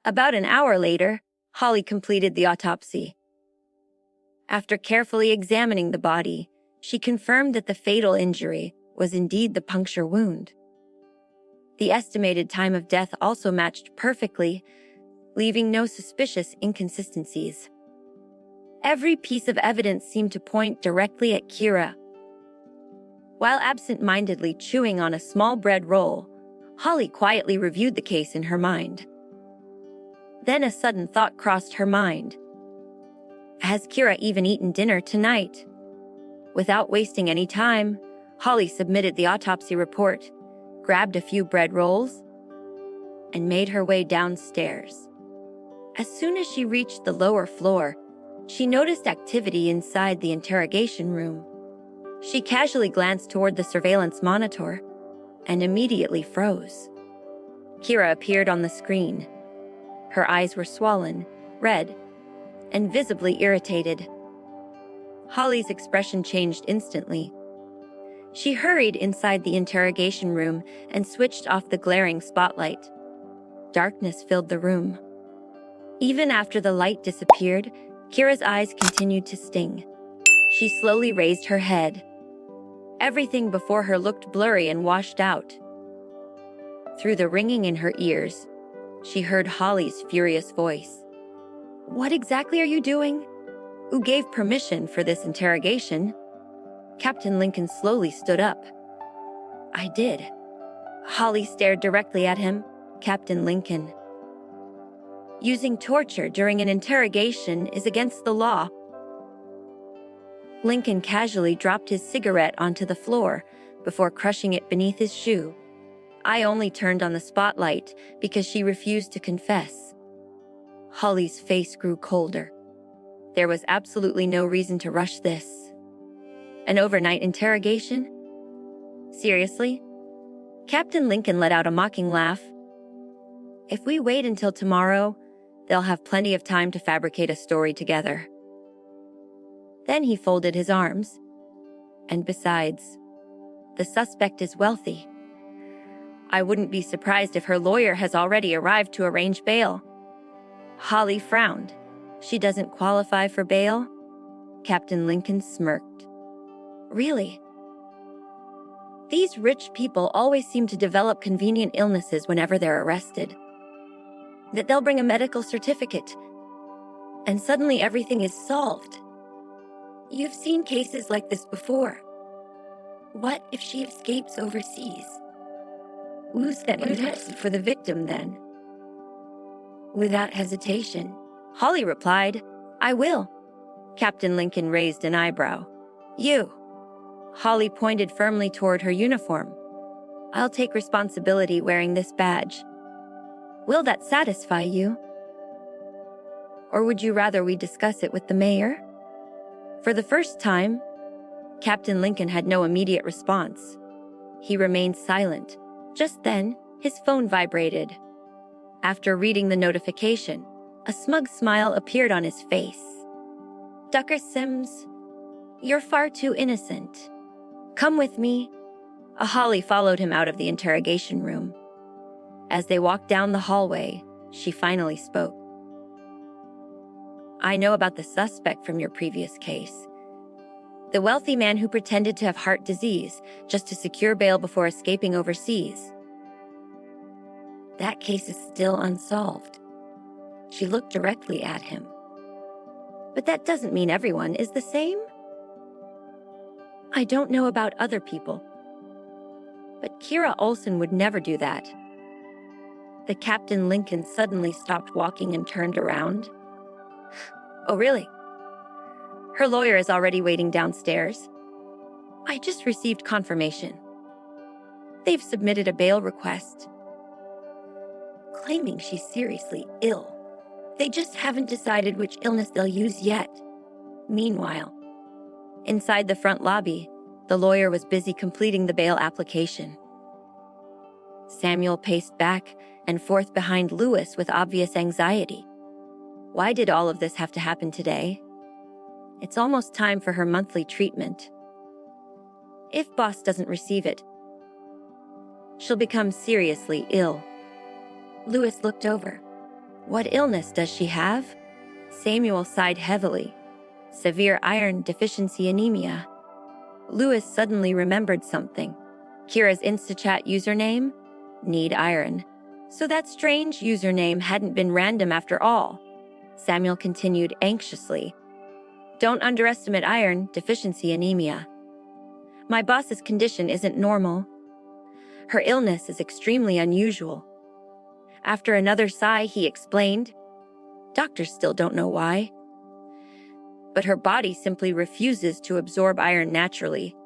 About an hour later, Holly completed the autopsy. After carefully examining the body, she confirmed that the fatal injury was indeed the puncture wound. The estimated time of death also matched perfectly, leaving no suspicious inconsistencies. Every piece of evidence seemed to point directly at Kira. While absent-mindedly chewing on a small bread roll, Holly quietly reviewed the case in her mind. Then a sudden thought crossed her mind. Has Kira even eaten dinner tonight? Without wasting any time, Holly submitted the autopsy report, grabbed a few bread rolls, and made her way downstairs. As soon as she reached the lower floor, she noticed activity inside the interrogation room. She casually glanced toward the surveillance monitor and immediately froze. Kira appeared on the screen. Her eyes were swollen, red, and visibly irritated. Holly's expression changed instantly. She hurried inside the interrogation room and switched off the glaring spotlight. Darkness filled the room. Even after the light disappeared, Kira's eyes continued to sting. She slowly raised her head. Everything before her looked blurry and washed out. Through the ringing in her ears, she heard Holly's furious voice. "What exactly are you doing? Who gave permission for this interrogation?" Captain Lincoln slowly stood up. "I did." Holly stared directly at him. "Captain Lincoln, using torture during an interrogation is against the law." Lincoln casually dropped his cigarette onto the floor before crushing it beneath his shoe. "I only turned on the spotlight because she refused to confess." Holly's face grew colder. There was absolutely no reason to rush this. An overnight interrogation? Seriously? Captain Lincoln let out a mocking laugh. "If we wait until tomorrow, they'll have plenty of time to fabricate a story together." Then he folded his arms. "And besides, the suspect is wealthy. I wouldn't be surprised if her lawyer has already arrived to arrange bail." Holly frowned. "She doesn't qualify for bail?" Captain Lincoln smirked. "Really? These rich people always seem to develop convenient illnesses whenever they're arrested. That they'll bring a medical certificate, and suddenly everything is solved. You've seen cases like this before. What if she escapes overseas? Who's that for the victim then?" Without hesitation, Holly replied, "I will." Captain Lincoln raised an eyebrow. "You?" Holly pointed firmly toward her uniform. "I'll take responsibility wearing this badge. Will that satisfy you? Or would you rather we discuss it with the mayor?" For the first time, Captain Lincoln had no immediate response. He remained silent. Just then, his phone vibrated. After reading the notification, a smug smile appeared on his face. "Dr. Sims, you're far too innocent. Come with me." Holly followed him out of the interrogation room. As they walked down the hallway, she finally spoke. "I know about the suspect from your previous case. The wealthy man who pretended to have heart disease just to secure bail before escaping overseas. That case is still unsolved." She looked directly at him. "But that doesn't mean everyone is the same?" "I don't know about other people, but Kira Olsen would never do that." The Captain Lincoln suddenly stopped walking and turned around. "Oh, really? Her lawyer is already waiting downstairs. I just received confirmation. They've submitted a bail request, claiming she's seriously ill. They just haven't decided which illness they'll use yet." Meanwhile, inside the front lobby, the lawyer was busy completing the bail application. Samuel paced back and forth behind Lewis with obvious anxiety. Why did all of this have to happen today? It's almost time for her monthly treatment. If Boss doesn't receive it, she'll become seriously ill. Lewis looked over. What illness does she have? Samuel sighed heavily. Severe iron deficiency anemia. Lewis suddenly remembered something. Kira's InstaChat username? Need iron. So that strange username hadn't been random after all. Samuel continued anxiously. Don't underestimate iron deficiency anemia. My boss's condition isn't normal. Her illness is extremely unusual. After another sigh, he explained, doctors still don't know why. But her body simply refuses to absorb iron naturally.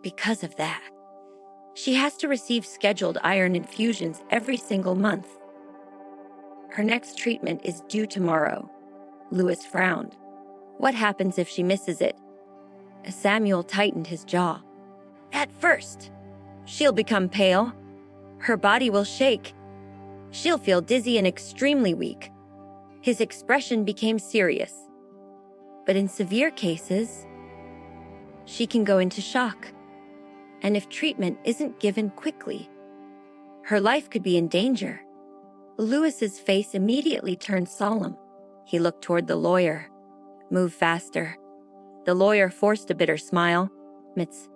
Because of that, she has to receive scheduled iron infusions every single month. Her next treatment is due tomorrow. Lewis frowned. What happens if she misses it? Samuel tightened his jaw. At first, she'll become pale. Her body will shake. She'll feel dizzy and extremely weak. His expression became serious. But in severe cases, she can go into shock. And if treatment isn't given quickly, her life could be in danger. Lewis's face immediately turned solemn. He looked toward the lawyer. Move faster. The lawyer forced a bitter smile. Miss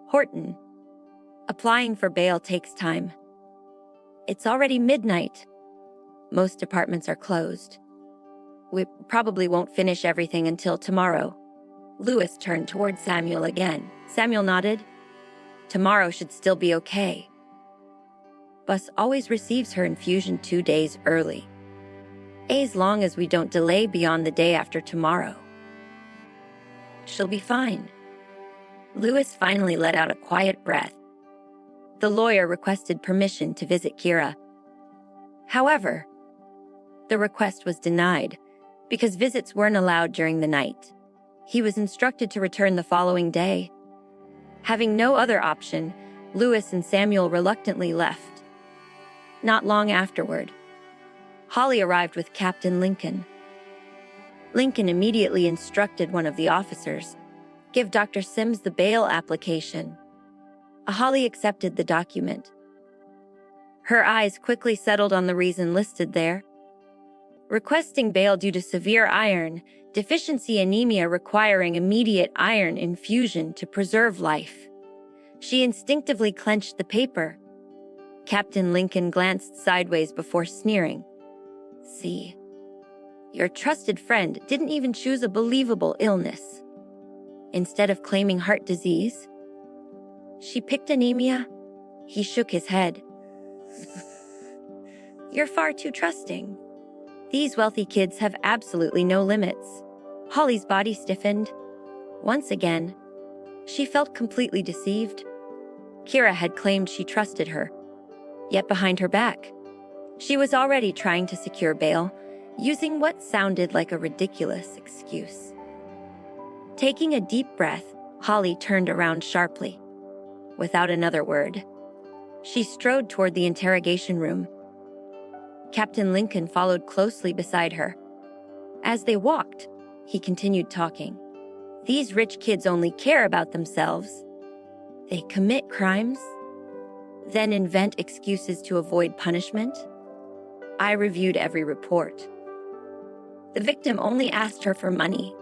Horton. Applying for bail takes time. It's already midnight. Most departments are closed. We probably won't finish everything until tomorrow. Lewis turned toward Samuel again. Samuel nodded. Tomorrow should still be okay. Bus always receives her infusion 2 days early. As long as we don't delay beyond the day after tomorrow. She'll be fine. Lewis finally let out a quiet breath. The lawyer requested permission to visit Kira. However, the request was denied because visits weren't allowed during the night. He was instructed to return the following day. Having no other option, Lewis and Samuel reluctantly left. Not long afterward, Holly arrived with Captain Lincoln. Lincoln immediately instructed one of the officers, give Dr. Sims the bail application. Holly accepted the document. Her eyes quickly settled on the reason listed there. Requesting bail due to severe iron deficiency anemia requiring immediate iron infusion to preserve life. She instinctively clenched the paper. Captain Lincoln glanced sideways before sneering. See, your trusted friend didn't even choose a believable illness. Instead of claiming heart disease, she picked anemia. He shook his head. You're far too trusting. These wealthy kids have absolutely no limits. Holly's body stiffened. Once again, she felt completely deceived. Kira had claimed she trusted her. Yet behind her back, she was already trying to secure bail, using what sounded like a ridiculous excuse. Taking a deep breath, Holly turned around sharply. Without another word, she strode toward the interrogation room. Captain Lincoln followed closely beside her. As they walked, he continued talking. These rich kids only care about themselves. They commit crimes, then invent excuses to avoid punishment. I reviewed every report. The victim only asked her for money.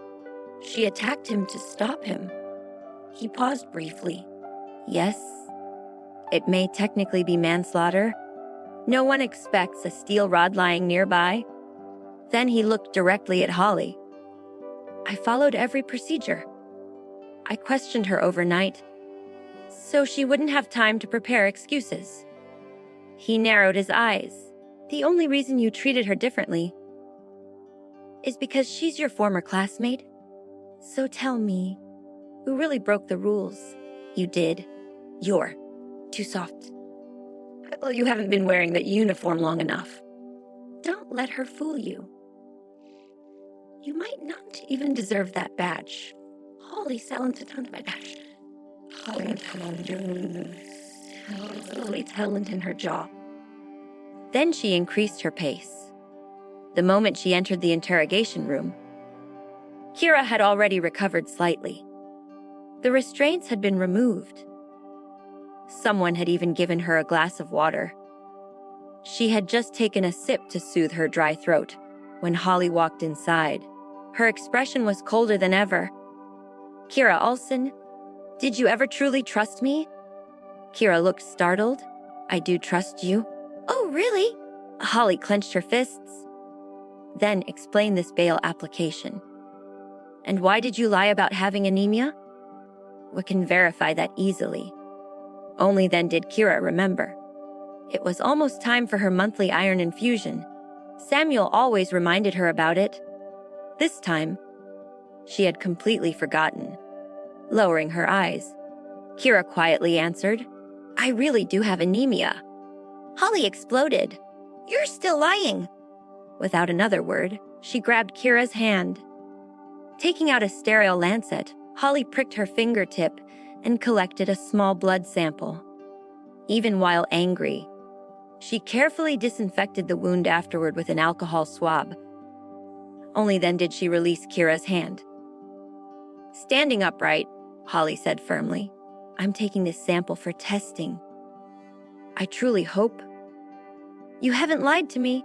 She attacked him to stop him. He paused briefly. Yes, it may technically be manslaughter. No one expects a steel rod lying nearby. Then he looked directly at Holly. I followed every procedure. I questioned her overnight, so she wouldn't have time to prepare excuses. He narrowed his eyes. The only reason you treated her differently is because she's your former classmate. So tell me, who really broke the rules? You did. You're too soft. Well, you haven't been wearing that uniform long enough. Don't let her fool you. You might not even deserve that badge. Holy talent my badge. Holy talent in her jaw. Then she increased her pace. The moment she entered the interrogation room, Kira had already recovered slightly. The restraints had been removed. Someone had even given her a glass of water. She had just taken a sip to soothe her dry throat when Holly walked inside. Her expression was colder than ever. "Kira Olsen, did you ever truly trust me?" Kira looked startled. "I do trust you." "Oh, really?" Holly clenched her fists. "Then explain this bail application. And why did you lie about having anemia?" "We can verify that easily." Only then did Kira remember. It was almost time for her monthly iron infusion. Samuel always reminded her about it. This time, she had completely forgotten. Lowering her eyes, Kira quietly answered, "I really do have anemia." Holly exploded. "You're still lying." Without another word, she grabbed Kira's hand. Taking out a sterile lancet, Holly pricked her fingertip and collected a small blood sample. Even while angry, she carefully disinfected the wound afterward with an alcohol swab. Only then did she release Kira's hand. Standing upright, Holly said firmly, "I'm taking this sample for testing. I truly hope you haven't lied to me."